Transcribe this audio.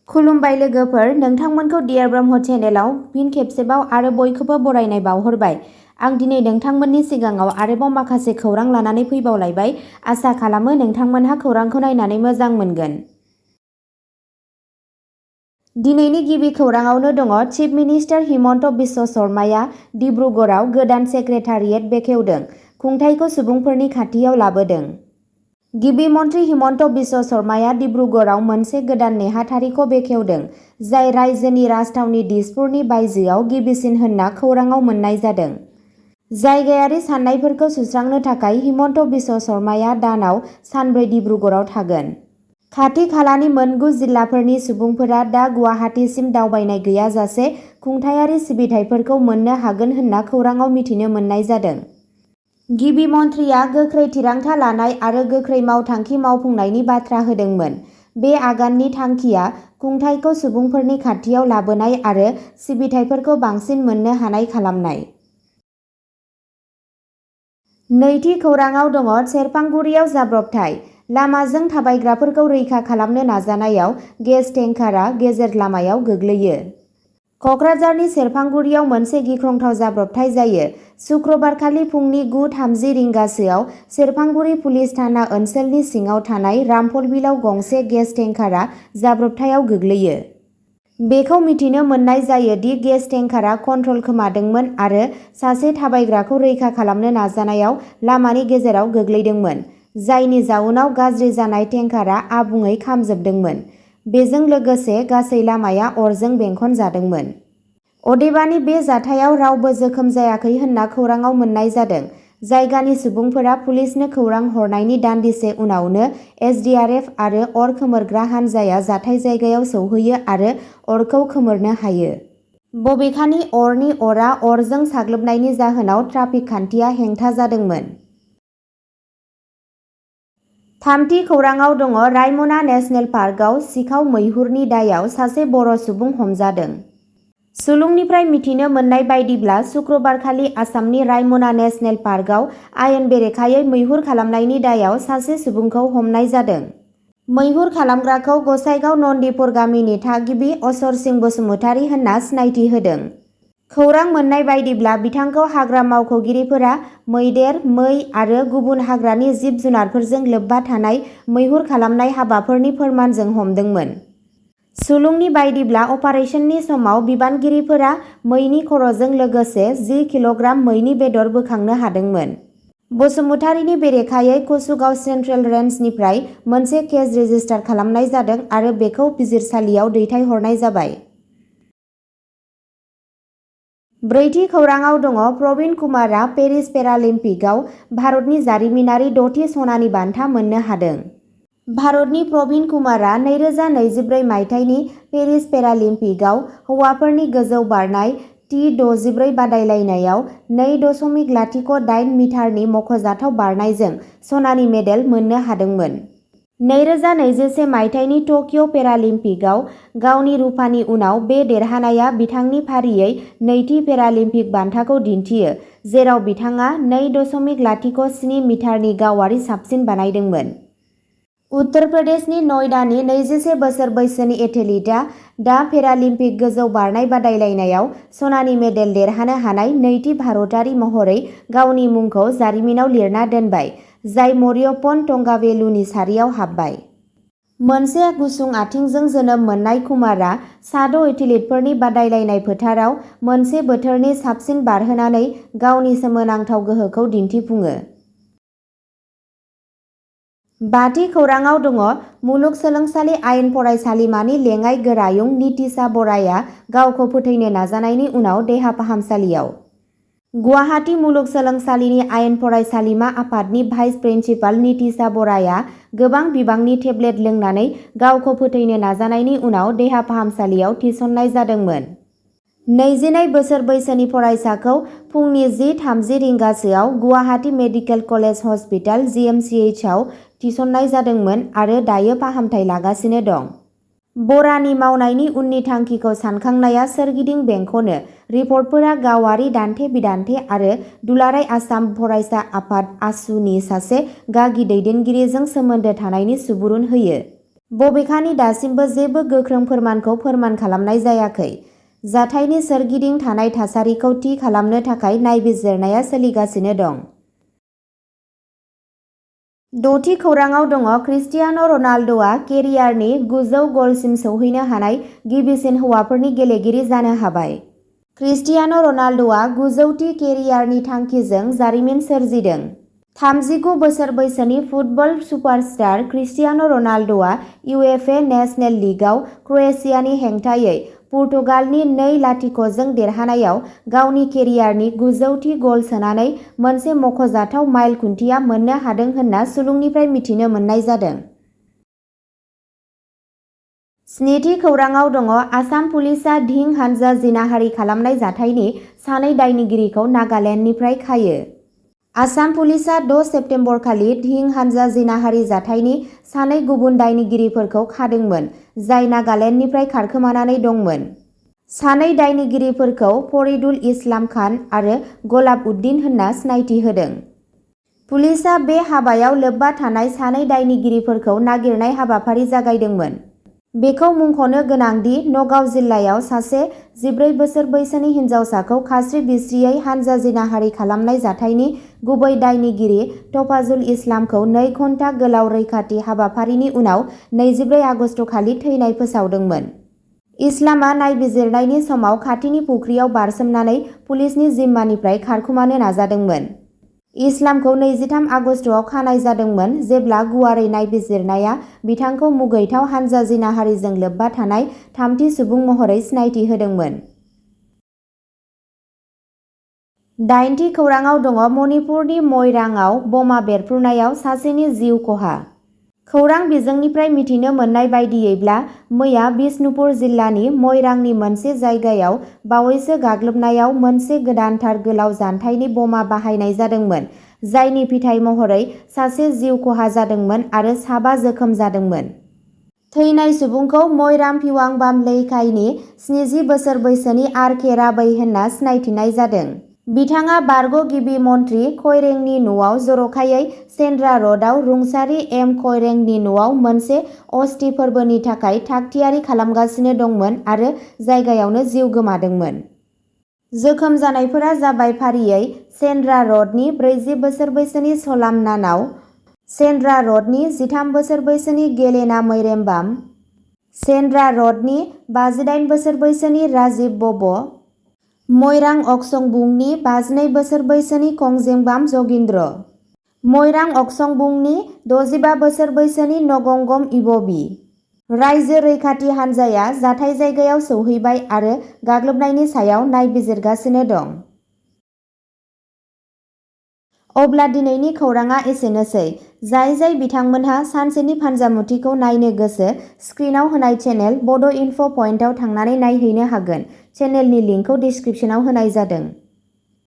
खुलुमबाय लोगोफोर, नोंथांमोनखौ डियार ब्रह्म चेनेलाव फिन खेबसेबाव आरो बयखौबो बरायनाय बावहरबाय। आं दिनै नोंथांमोननि सिगाङाव आरोबाव माखासे खौरां लानानै फैबावलायबाय। आसा खालामो नोंथांमोनहा खौरांखौ नायनानै मोजां मोनगोन। दिनैनि गिबि खौराङावनो दङ चिफ मिनिस्टार हिमन्त बिश्व शर्माया डिब्रुगड़आव गोदान सेक्रेटारियेट बेखेवदों, खुंथायखौ सुबुंफोरनि खाथियाव लाबोदों। गिबि मन्थ्रि हिमन्त बिश्व शर्माया डिब्रुगड़आव मोनसे गोदान नेहाथारिखौ बेखेवदों, जाय रायजोनि राजथावनि दिसपुरनि बायजोआव गिबिसिन होनना खौराङाव मोन्नाय जादों। जायगायारि सान्नायफोरखौ सुस्रांनो थाखाय हिमन्त बिश्व शर्माया दानाव सानब्रै डिब्रुगड़आव थागोन। खाथि खालानि मोन9 जिल्लाफोरनि सुबुंफोरा दा गुवाहाटीसिम दावबायनाय गैयाजासे खुंथायारि सिबिथाइफोरखौ मोननो हागोन होनना खौराङाव मिथिनो मोन्नाय जादों। गिबि मन्थ्रिया गोख्रै थिरांथा लानाय आरो गोख्रै मावथांखि मावफुंनायनि बाथ्रा होदोंमोन। बे आगाननि थांखिया खुंथायखौ सुबुंफोरनि खाथियाव लाबोनाय आरो सिबिथाइफोरखौ बांसिन मोननो हानाय खालामनाय। नैथि खौराङाव दङ सेरफांगुरियाव जाब्रबथाय, लामाजों थाबायग्राफोरखौ रैखा खालामनो नाजानायाव गेस टेंकारा गेजेर लामायाव गोग्लैयो। कक्राझारनि सेरफांगुरियाव मोनसे गिख्रंथाव जाब्रबथाय जायो। शुक्रबारखालि फुंनि 9:30 रिंगासोआव सेरफांगुरि पुलिस थाना ओनसोलनि सिङाव थानाय रामफलबिलाव गंसे गेस टेंकारा जाब्रबथायाव गोग्लैयो। बेखौ मिथिनो मोन्नाय जायो दि गेस टेंकारा कन्ट्रल खोमादोंमोन आरो सासे थाबायग्राखौ रैखा खालामनो नाजानायाव लामानि गेजेराव गोग्लैदोंमोन, जायनि जाउनाव गाज्रि जानाय टेंकारा आबुङै खामजोबदोंमोन। बेजों लोगोसे गासै लामाया अरजों बेंखन जादोंमोन। अदेबानि बे जाथायाव रावबो जोखोम जायाखै होनना खौराङाव मोन्नाय जादों। जायगानि सुबुंफोरा पुलिसनो खौरां हरनायनि दान्दिसे उनावनो एसडिआरएफ आरो अर खोमोरग्रा हानजाया जाथाय जायगायाव सौहैयो आरो अरखौ खोमोरनो हायो। बबेखानि अरनि अरा अरजों साग्लोबनायनि जाहोनाव ट्राफिक खान्थिया हेंथा जादोंमोन। थामथि खौराङाव दङ रायमना नेशनेल पार्कआव सिखाव मैहुरनि दायाव सासे बर' सुबुं हमजादों। सुलुंनिफ्राय मिथिनो मोन्नाय बायदिब्ला शुक्रबारखालि आसामनि रायमना नेशनेल पार्कआव आयेन बेरेखायै मैहुर खालामनायनि दायाव सासे सुबुंखौ हमनाय जादों। मैहुर खालामग्राखौ गसाइगाव नन्दिपुर गामिनि थागिबि असर सिं बसुमतारी होनना सिनायथि होदों। खौरां मोन्नाय बायदिब्ला बिथांखौ हाग्रा मावख'गिरिफोरा मैदेर, मै आरो गुबुन हाग्रानि जिब-जुनारफोरजों लोब्बा थानाय मैहुर खालामनाय हाबाफोरनि फोरमानजों हमदोंमोन। सुलुंनि बायदिब्ला अपारेशननि समाव बिबानगिरिफोरा मैनि खर'जों लोगोसे 10 किल'ग्राम मैनि बेदर बोखांनो हादोंमोन। बसुमतारीनि बेरेखायै कसुगाव सेन्ट्रेल रेन्जनिफ्राय मोनसे केस रेजिस्टार खालामनाय जादों आरो बेखौ बिजिरसालियाव दैथायहरनाय जाबाय। ब्रैथि खौराङाव दङ प्रवीण कुमारआ पेरिस पेरालिम्पिकआव भारतनि जारिमिनारि 6थि सनानि बान्था मोननो हादों। भारतनि प्रवीण कुमारआ 2024 मायथाइनि पेरिस पेरालिम्पिकआव हौवाफोरनि गोजौ बारनाय T64 बादायलायनायाव 2.08 मिटारनि मख'जाथाव बारनायजों सनानि मेडेल मोननो हादोंमोन। 2021 मायथाइनि टकिय' पेरालिम्पिकआव गावनि रुपानि उनाव बे देरहानाया बिथांनि फारियै नैथि पेरालिम्पिक बान्थाखौ दिन्थियो, जेराव बिथाङा 2.07 मिटारनि गावारि साबसिन बानायदोंमोन। उत्तर प्रदेशनि नयडानि 21 बोसोर बैसोनि एथलीटआ दा पेरालिम्पिक गोजौ बारनाय बादायलायनायाव सनानि मेडेल देरहानो हानाय नैथि भारतारि महरै गावनि मुंखौ जारिमिनाव लिरना दोनबाय, जाय मरियप्पन थंगावेलुनि सारियाव हाबबाय। मोनसे गुसुं आथिंजों जोनोम मोननाय कुमारआ सा6 एथलीटफोरनि बादायलायनाय फोथाराव मोनसे बोथोरनि साबसिन बारहोनानै गावनि सोमोनांथाव गोहोखौ दिन्थिफुङो। बाथि खौराङाव दङ मुलुगसोलोंसालि आयेन फरायसालिमानि लेङाइ गोरायुं नीतिशा बराया गावखौ फोथैनो नाजानायनि उनाव देहा फाहामसालियाव। गुवाहाटी मुलुगसोलोंसालिनि आयेन फरायसालिमा आफादनि भाइस प्रिन्सिपाल नीतिशा बराया गोबां बिबांनि टेब्लेट लोंनानै गावखौ फोथैनो नाजानायनि उनाव देहा फाहामसालियाव थिसननाय जादोंमोन। 22 बोसोर बैसोनि फरायसाखौ फुंनि 10:30 रिंगासोआव Guwahati medical college hospital (GMCH) आव थिसननाय जादोंमोन आरो दायो फाहामथाय लागासिनो दं। बरानि मावनायनि उननि थांखिखौ सानखांनाया सोरगिदिं बेंखनो। रिपर्टफोरा गावारि दान्थे-बिदान्थे आरो दुलाराय आसाम फरायसा आफाद (आसु) नि सासे गागि दैदेनगिरिजों सोमोन्दो थानायनि सुबुरुन होयो। बबेखानि दासिमबो जेबो गोख्रों फोरमानखौ फोरमान खालामनाय जायाखै। जाथायनि सोरगिदिं थानाय थासारिखौ थि खालामनो थाखाय नायबिजिरनाया सोलिगासिनो दं। द'थि खौराङाव दङ क्रिस्टियान' रनाल्ड'आ केरियारनि 900 गलसिम सौहैनो हानाय गिबिसिन हौवाफोरनि गेलेगिरि जानो हाबाय। क्रिस्टियान' रनाल्ड'आ 900थि केरियारनि थांखिजों जारिमिन सोरजिदों। 39 बोसोर बैसोनि फुटबल सुपारस्टार क्रिस्टियान' रनाल्ड'आ UEFA नेशनेल लीगआव क्र'एशियानि हेंथायै पुर्तगालनि 2-0 देरहानायाव गावनि केरियारनि 900थि गल सोनानै मोनसे मख'जाथाव माइल खुन्थिया मोननो हादों होनना सुलुंनिफ्राय मिथिनो मोननाय जादों। 7थि खौराङाव दङ आसाम पुलिसआ धिं हानजा जिनाहारि खालामनाय जाथायनि सानै दायनिगिरिखौ नागालेन्डनिफ्राय खायो। आसाम पुलिसआ 6 सेप्तेम्बरखालि धिं हानजा जिनाहारि जाथायनि सानै गुबुन दायनिगिरिफोरखौ खादोंमोन, जाय नागालेन्डनिफ्राय खारखोमानानै दंमोन। सानै दायनिगिरिफोरखौ फरिदुल इस्लाम खान आरो गलाब उद्दिन होनना सिनायथि होदों। पुलिसआ बे हाबायाव लोब्बा थानाय सानै दायनिगिरिफोरखौ नागिरनाय हाबाफारि जागायदोंमोन। बेखौ मुंख'नो गोनांदि नगाव जिल्लायाव सासे 14 बोसोर बैसोनि हिन्जावसाखौ खास्रि-बिस्रियै हानजा जिनाहारि खालामनाय जाथायनि गुबै दायनिगिरि तफाजुल इस्लामखौ 2 घन्टा गोलाव रैखाथि हाबाफारिनि उनाव 24 आगस्तखालि थैनाय फोसावदोंमोन। इस्लामआ नायबिजिरनायनि समाव खाथिनि फुख्रियाव बारसोमनानै पुलिसनि जिम्मानिफ्राय खारखुमानो नाजादोंमोन। इस्लामखौ 23 आगस्तआव खानाय जादोंमोन जेब्ला गुवारै नायबिजिरनाया बिथांखौ मुगैथाव हानजा जिनाहारिजों लोब्बा थानाय थामथि सुबुं महरै सिनायथि होदोंमोन। 8थि खौराङाव दङ मणिपुरनि मोइरांआव बमा बेरफ्रुनायाव सासेनि जिउ खहा। खौरां बिजोंनिफ्राय मिथिनो मोननाय बायदियैब्ला मैया बिष्णुपुर जिल्लानि मोइरांनि मोनसे जायगायाव बावैसो गाग्लोबनायाव मोनसे गोदानथार गोलाव जानथायनि बमा बाहायनाय जादोंमोन, जायनि फिथाय महरै सासे जिउ खहा जादोंमोन आरो साबा जोखोम जादोंमोन। थैनाय सुबुंखौ मोइरां फिवांबाम लेइकाइनि 70 बोसोर बैसोनि आर.के. राबै होनना सिनायथिनाय जादों। बिथाङा बारग' गिबि मन्थ्रि खौरेंनि न'आव जर'खायै सेन्द्रा र'डआव रुंसारि एम. खौरेंनि न'आव मोनसे अस्थि फोरबोनि थाखाय थाग-थियारि खालामगासिनो दंमोन आरो जायगायावनो जिउ गोमादोंमोन। जोखोम जानायफोरा जाबाय फारियै सेन्द्रा र'डनि 40 बोसोर बैसोनि सलाम नानाव, सेन्द्रा र'डनि 13 बोसोर बैसोनि गेलेना मैरेम्बाम, सेन्द्रा र'डनि 58 बोसोर बैसोनि राजिब बब', मोइरां अक्संबुंनि 52 बोसोर बैसोनि खंजेंबाम जगिन्द्र, मोइरां अक्संबुंनि 65 बोसोर बैसोनि नगंगम इब'बि। रायजो रैखाथि हान्जाया जाथाय जायगायाव सौहैबाय आरो गाग्लोबनायनि सायाव नायबिजिरगासिनो दं। अब्ला दिनैनि खौराङा एसेनोसै। जाय बिथांमोनहा सानसेनि फान्जामुथिखौ नायनो गोसो, स्क्रिनाव होनाय चेनेल बड' इनफ' पइन्टआव थांनानै नायहैनो हागोन। चेनेलनि लिंकखौ डिस्क्रिप्सनाव होनाय जादों।